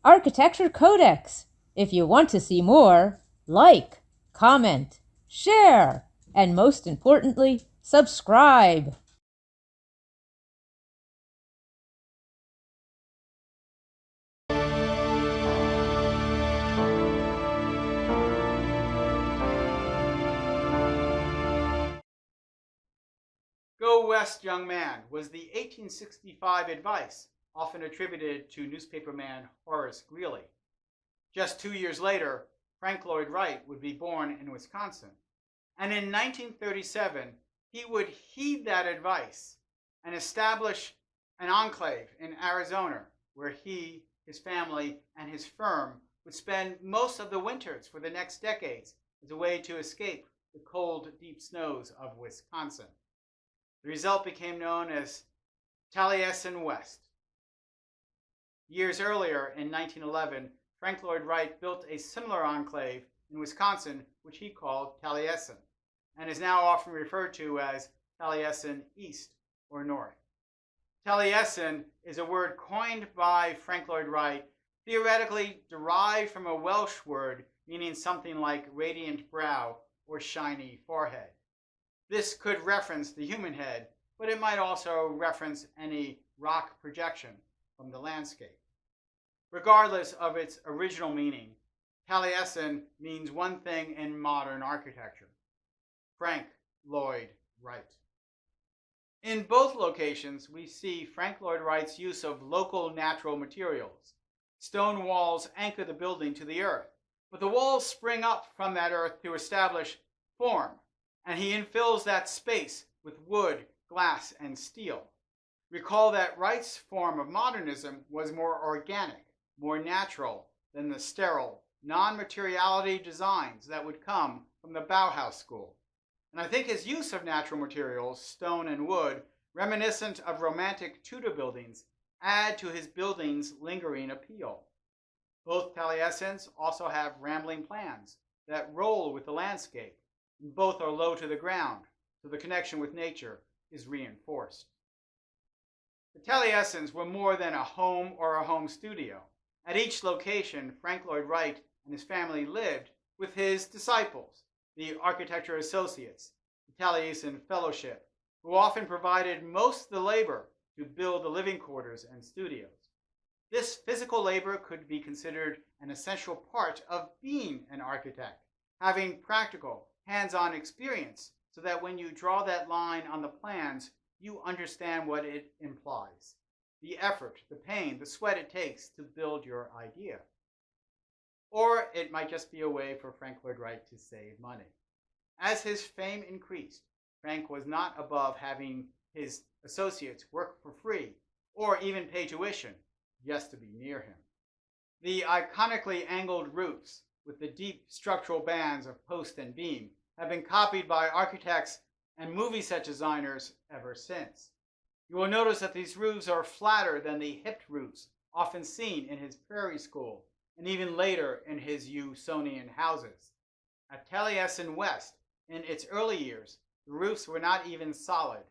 Architecture CodeX. If you want to see more, like, comment, share, and most importantly, subscribe. Go west, young man, was the 1865 advice, often attributed to newspaperman Horace Greeley. Just 2 years later, Frank Lloyd Wright would be born in Wisconsin, and in 1937 he would heed that advice and establish an enclave in Arizona where he, his family, and his firm would spend most of the winters for the next decades as a way to escape the cold, deep snows of Wisconsin. The result became known as Taliesin West. Years earlier, in 1911, Frank Lloyd Wright built a similar enclave in Wisconsin, which he called Taliesin, and is now often referred to as Taliesin East or North. Taliesin is a word coined by Frank Lloyd Wright, theoretically derived from a Welsh word meaning something like radiant brow or shiny forehead. This could reference the human head, but it might also reference any rock projection from the landscape. Regardless of its original meaning, Taliesin means one thing in modern architecture: Frank Lloyd Wright. In both locations, we see Frank Lloyd Wright's use of local natural materials. Stone walls anchor the building to the earth, but the walls spring up from that earth to establish form, and he infills that space with wood, glass, and steel. Recall that Wright's form of modernism was more organic, more natural than the sterile, non-materiality designs that would come from the Bauhaus school. And I think his use of natural materials, stone and wood, reminiscent of romantic Tudor buildings, add to his building's lingering appeal. Both Taliesins also have rambling plans that roll with the landscape, and both are low to the ground, so the connection with nature is reinforced. The Taliesins were more than a home or a home studio. At each location, Frank Lloyd Wright and his family lived with his disciples, the architecture associates, the Taliesin Fellowship, who often provided most of the labor to build the living quarters and studios. This physical labor could be considered an essential part of being an architect, having practical, hands-on experience so that when you draw that line on the plans, you understand what it implies. The effort, the pain, the sweat it takes to build your idea. Or it might just be a way for Frank Lloyd Wright to save money. As his fame increased, Frank was not above having his associates work for free or even pay tuition just to be near him. The iconically angled roofs with the deep structural bands of post and beam have been copied by architects and movie set designers ever since. You will notice that these roofs are flatter than the hipped roofs often seen in his Prairie School and even later in his Usonian houses. At Taliesin West, in its early years, the roofs were not even solid,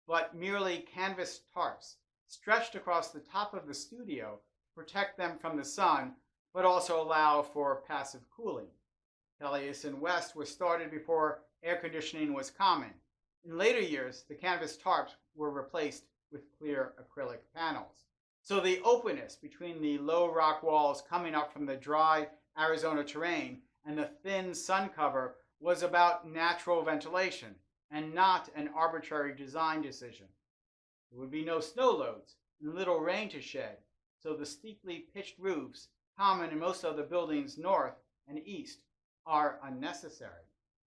but merely canvas tarps stretched across the top of the studio to protect them from the sun, but also allow for passive cooling. Taliesin West was started before air conditioning was common. In later years, the canvas tarps were replaced with clear acrylic panels. So the openness between the low rock walls coming up from the dry Arizona terrain and the thin sun cover was about natural ventilation and not an arbitrary design decision. There would be no snow loads and little rain to shed, so the steeply pitched roofs, common in most of the buildings north and east, are unnecessary.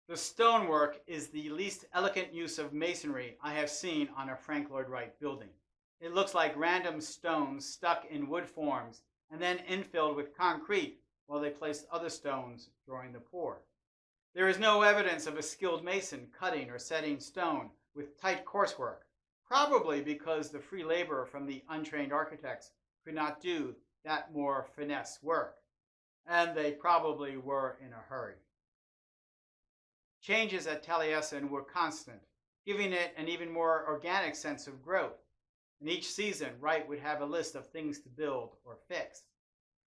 The stonework is the least elegant use of masonry I have seen on a Frank Lloyd Wright building. It looks like random stones stuck in wood forms and then infilled with concrete while they placed other stones during the pour. There is no evidence of a skilled mason cutting or setting stone with tight coursework, probably because the free labor from the untrained architects could not do that more finesse work, and they probably were in a hurry. Changes at Taliesin were constant, giving it an even more organic sense of growth. And each season, Wright would have a list of things to build or fix.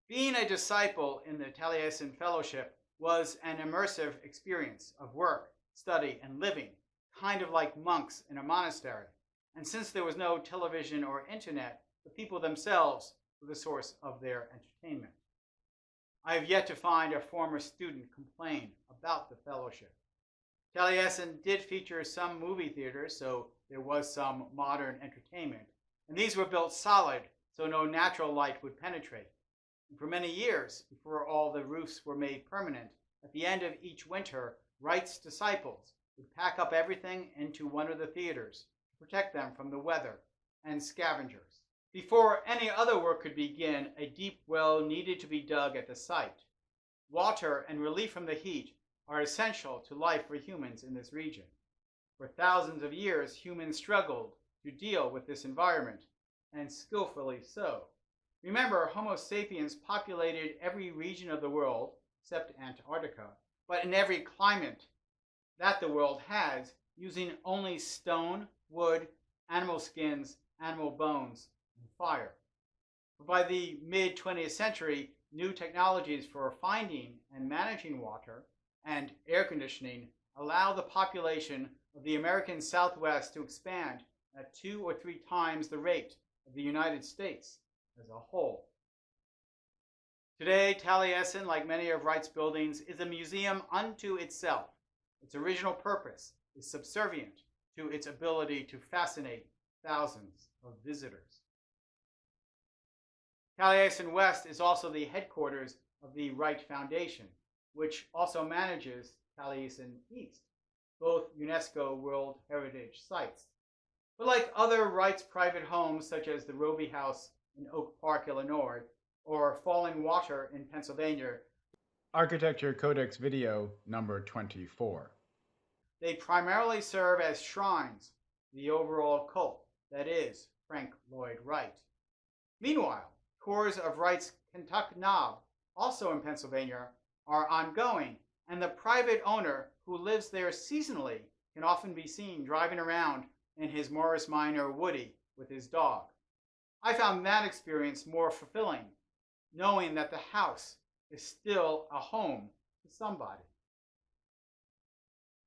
Being a disciple in the Taliesin Fellowship was an immersive experience of work, study, and living, kind of like monks in a monastery. And since there was no television or internet, the people themselves were the source of their entertainment. I have yet to find a former student complain about the fellowship. Taliesin did feature some movie theaters, so there was some modern entertainment, and these were built solid so no natural light would penetrate. And for many years, before all the roofs were made permanent, at the end of each winter, Wright's disciples would pack up everything into one of the theaters to protect them from the weather and scavengers. Before any other work could begin, a deep well needed to be dug at the site. Water and relief from the heat are essential to life for humans in this region. For thousands of years, humans struggled to deal with this environment, and skillfully so. Remember, Homo sapiens populated every region of the world, except Antarctica, but in every climate that the world has, using only stone, wood, animal skins, animal bones, and fire. But by the mid-20th century, new technologies for finding and managing water and air conditioning allow the population of the American Southwest to expand at 2 or 3 times the rate of the United States as a whole. Today, Taliesin, like many of Wright's buildings, is a museum unto itself. Its original purpose is subservient to its ability to fascinate thousands of visitors. Taliesin West is also the headquarters of the Wright Foundation, which also manages Taliesin East, both UNESCO World Heritage Sites. But like other Wright's private homes, such as the Roby House in Oak Park, Illinois, or Falling Water in Pennsylvania, Architecture Codex video number 24. They primarily serve as shrines, the overall cult that is Frank Lloyd Wright. Meanwhile, tours of Wright's Kentuck Knob, also in Pennsylvania, are ongoing, and the private owner who lives there seasonally can often be seen driving around in his Morris Minor Woody with his dog. I found that experience more fulfilling, knowing that the house is still a home to somebody.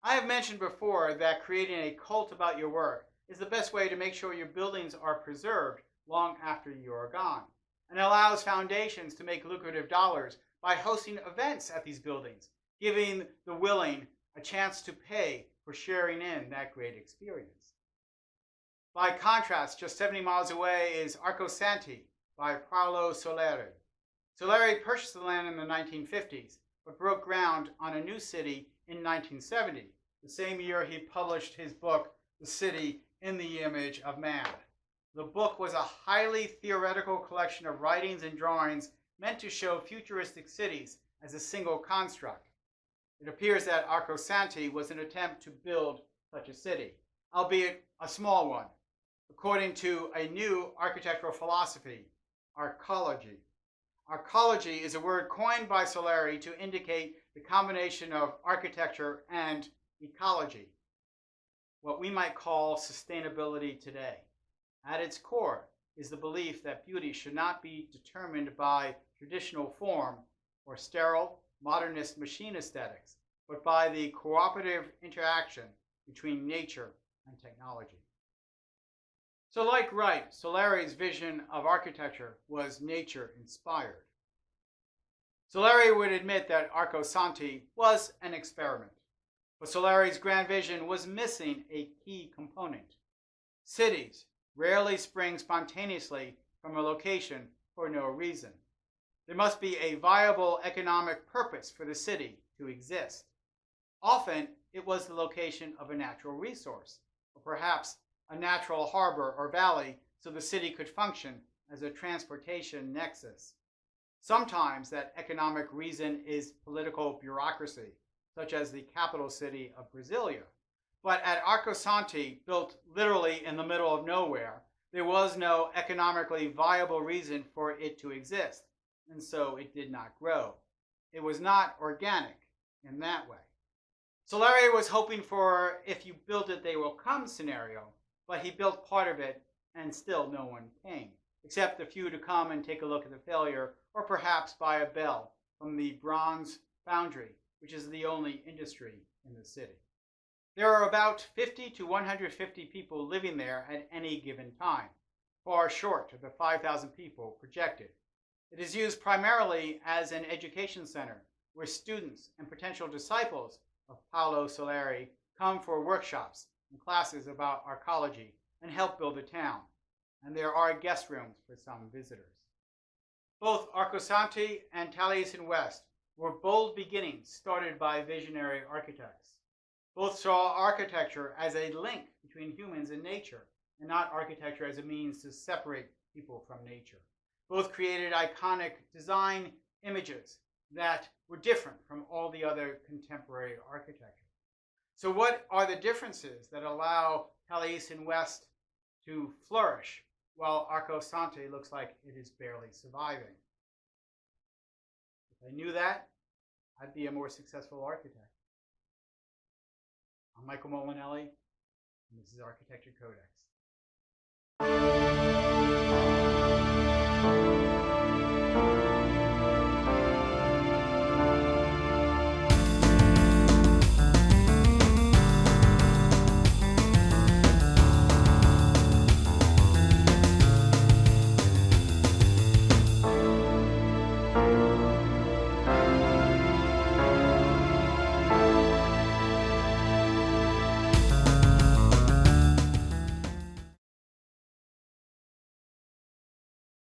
I have mentioned before that creating a cult about your work is the best way to make sure your buildings are preserved long after you are gone, and allows foundations to make lucrative dollars by hosting events at these buildings, giving the willing a chance to pay for sharing in that great experience. By contrast, just 70 miles away is Arcosanti by Paolo Soleri. Soleri purchased the land in the 1950s, but broke ground on a new city in 1970, the same year he published his book, The City in the Image of Man. The book was a highly theoretical collection of writings and drawings meant to show futuristic cities as a single construct. It appears that Arcosanti was an attempt to build such a city, albeit a small one, according to a new architectural philosophy, arcology. Arcology is a word coined by Soleri to indicate the combination of architecture and ecology, what we might call sustainability today. At its core is the belief that beauty should not be determined by traditional form or sterile, modernist machine aesthetics, but by the cooperative interaction between nature and technology. So like Wright, Soleri's vision of architecture was nature-inspired. Soleri would admit that Arcosanti was an experiment, but Soleri's grand vision was missing a key component. Cities rarely spring spontaneously from a location for no reason. There must be a viable economic purpose for the city to exist. Often, it was the location of a natural resource, or perhaps a natural harbor or valley, so the city could function as a transportation nexus. Sometimes that economic reason is political bureaucracy, such as the capital city of Brasilia. But at Arcosanti, built literally in the middle of nowhere, there was no economically viable reason for it to exist, and so it did not grow. It was not organic in that way. Soleri was hoping for if you build it, they will come scenario, but he built part of it and still no one came. except a few to come and take a look at the failure, or perhaps buy a bell from the bronze foundry, which is the only industry in the city. There are about 50 to 150 people living there at any given time, far short of the 5,000 people projected. It is used primarily as an education center where students and potential disciples of Paolo Soleri come for workshops and classes about arcology and help build a town, and there are guest rooms for some visitors. Both Arcosanti and Taliesin West were bold beginnings started by visionary architects. Both saw architecture as a link between humans and nature, and not architecture as a means to separate people from nature. Both created iconic design images that were different from all the other contemporary architecture. So what are the differences that allow Taliesin West to flourish while Arcosanti looks like it is barely surviving? If I knew that, I'd be a more successful architect. I'm Michael Molinelli, and this is Architecture Codex.